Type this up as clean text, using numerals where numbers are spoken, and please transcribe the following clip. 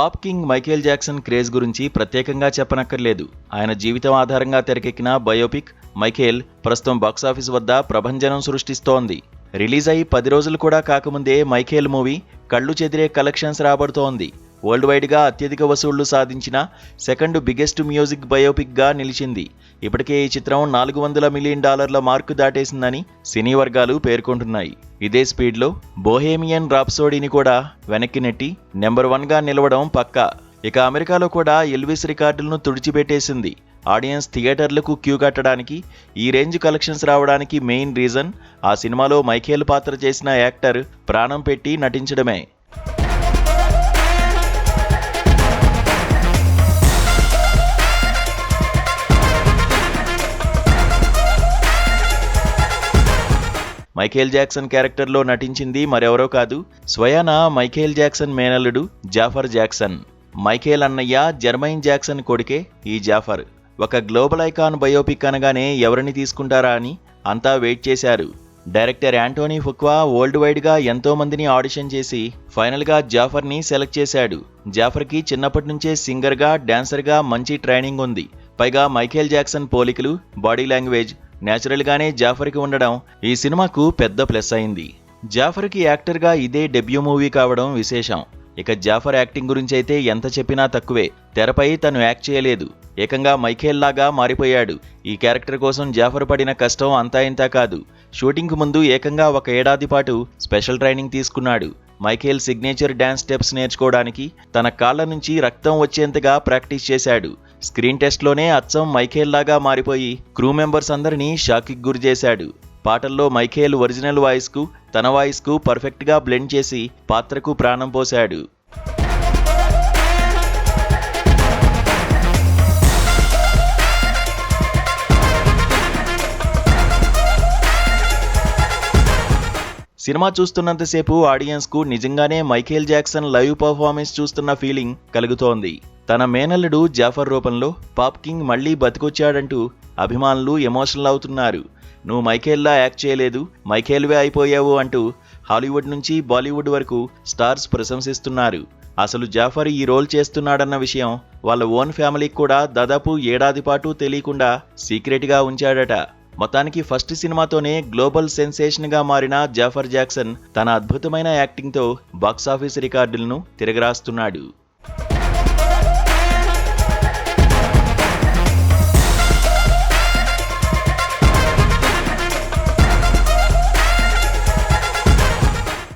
Pop king Michael Jackson craze గురించి ప్రత్యేకంగా చెప్పనక్కర్లేదు. ఆయన జీవితం ఆధారంగా తెరకెక్కిన బయోపిక్ మైకేల్ ప్రస్తుతం బాక్సాఫీస్ వద్ద ప్రభంజనం సృష్టిస్తోంది. రిలీజ్ అయి 10 రోజులు కూడా కాకముందే మైకేల్ మూవీ కళ్లు చెదిరే కలెక్షన్స్ రాబడుతోంది. వరల్డ్ వైడ్ గా అత్యధిక వసూళ్లు సాధించిన సెకండ్ బిగ్గెస్ట్ మ్యూజిక్ బయోపిక్ గా నిలిచింది. ఇప్పటికే ఈ చిత్రం $400 మిలియన్ మార్కు దాటేసిందని సినీ వర్గాలు పేర్కొంటున్నాయి. ఇదే స్పీడ్లో బోహేమియన్ రాప్సోడీని కూడా వెనక్కి నెట్టి నెంబర్ 1 గా నిలవడం పక్కా. ఇక అమెరికాలో కూడా ఎల్విస్ రికార్డులను తుడిచిపెట్టేసింది. ఆడియన్స్ థియేటర్లకు క్యూ కట్టడానికి, ఈ రేంజ్ కలెక్షన్స్ రావడానికి మెయిన్ రీజన్ ఆ సినిమాలో మైకేల్ పాత్ర చేసిన యాక్టర్ ప్రాణం పెట్టి నటించడమే. మైకేల్ జాక్సన్ క్యారెక్టర్లో నటించింది మరెవరో కాదు, స్వయానా మైకేల్ జాక్సన్ మేనల్లుడు జాఫర్ జాక్సన్. మైకేల్ అన్నయ్య జర్మైన్ జాక్సన్ కొడుకే ఈ జాఫర్. ఒక గ్లోబల్ ఐకాన్ బయోపిక్ అనగానే ఎవరిని తీసుకుంటారా అని అంతా వెయిట్ చేశారు. డైరెక్టర్ యాంటోనీ ఫుక్వా వరల్డ్ వైడ్ గా ఎంతో మందిని ఆడిషన్ చేసి ఫైనల్ గా జాఫర్ ని సెలెక్ట్ చేశాడు. జాఫర్ కి చిన్నప్పటి నుంచే సింగర్ గా, డాన్సర్ గా మంచి ట్రైనింగ్ ఉంది. పైగా మైకేల్ జాక్సన్ పోలికలు, బాడీ లాంగ్వేజ్ నేచురల్ గానే జాఫర్ కి ఉండడం ఈ సినిమాకు పెద్ద ప్లస్ అయింది. జాఫర్ కి యాక్టర్ గా ఇదే డెబ్యూ మూవీ కావడం విశేషం. ఇక జాఫర్ యాక్టింగ్ గురించి అయితే ఎంత చెప్పినా తక్కువే. తెరపై తను యాక్ట్ చేయలేదు, ఏకంగా మైకేల్ లాగా మారిపోయాడు. ఈ క్యారెక్టర్ కోసం జాఫర్ పడిన కష్టం అంతా ఇంతా కాదు. షూటింగ్ కు ముందు ఏకంగా 1 ఏడాది పాటు స్పెషల్ ట్రైనింగ్ తీసుకున్నాడు. మైకేల్ సిగ్నేచర్ డాన్స్ స్టెప్స్ నేర్చుకోవడానికి తన కాళ్ల నుంచి రక్తం వచ్చేంతగా ప్రాక్టీస్ చేశాడు. స్క్రీన్ టెస్ట్లోనే అచ్చం మైకేల్ లాగా మారిపోయి క్రూ మెంబర్స్ అందరినీ షాక్కి గురి చేశాడు. పాటల్లో మైకేల్ ఒరిజినల్ వాయిస్ కు తన వాయిస్ కు పర్ఫెక్ట్ గా బ్లెండ్ చేసి పాత్రకు ప్రాణం పోశాడు. సినిమా చూస్తున్నంతసేపు ఆడియన్స్ కు నిజంగానే మైకేల్ జాక్సన్ లైవ్ పర్ఫార్మెన్స్ చూస్తున్న ఫీలింగ్ కలుగుతోంది. తన మేనల్లుడు జాఫర్ రూపంలో పాప్ కింగ్ మళ్లీ బతికొచ్చాడంటూ అభిమానులు ఎమోషనల్ అవుతున్నారు. నువ్వు మైకేల్లా యాక్ట్ చేయలేదు, మైకేల్వే అయిపోయావు అంటూ హాలీవుడ్ నుంచి బాలీవుడ్ వరకు స్టార్స్ ప్రశంసిస్తున్నారు. అసలు జాఫర్ ఈ రోల్ చేస్తున్నాడన్న విషయం వాళ్ళ ఓన్ ఫ్యామిలీకి కూడా దాదాపు ఏడాది పాటు తెలియకుండా సీక్రెట్ గా ఉంచాడట. మొత్తానికి ఫస్ట్ సినిమాతోనే గ్లోబల్ సెన్సేషన్ గా మారిన జాఫర్ జాక్సన్ తన అద్భుతమైన యాక్టింగ్ తో బాక్సాఫీస్ రికార్డులను తిరగరాస్తున్నాడు.